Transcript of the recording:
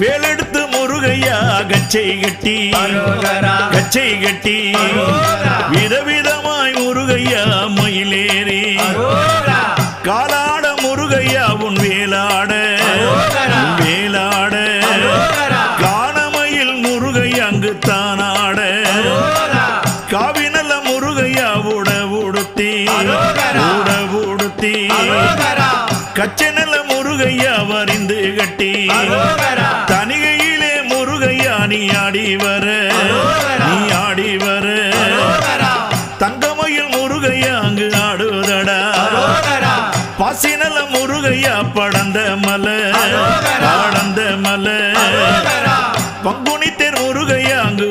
வேலெடுத்து முருகையா கச்சை கட்டி கச்சை கட்டி விதவிதமாய் முருகையா மயிலேறி காலாட முருகையா உன் வேலாட வேலாட காணமயில் முருகையா அங்கு தானாட காவினல்ல முருகையா உடவுடுத்தி உடவுடுத்தி கச்சனல்ல முருகையா வரிந்து கட்டி தனிகையிலே முருகையா நீ ஆடி வர நீ ஆடி வர தங்கமயில் முருகையா அங்கு ஆடுதடா பாசினல்ல முருகையா படந்த மலை படந்த மலை பங்குனி தேர் முருகையா அங்கு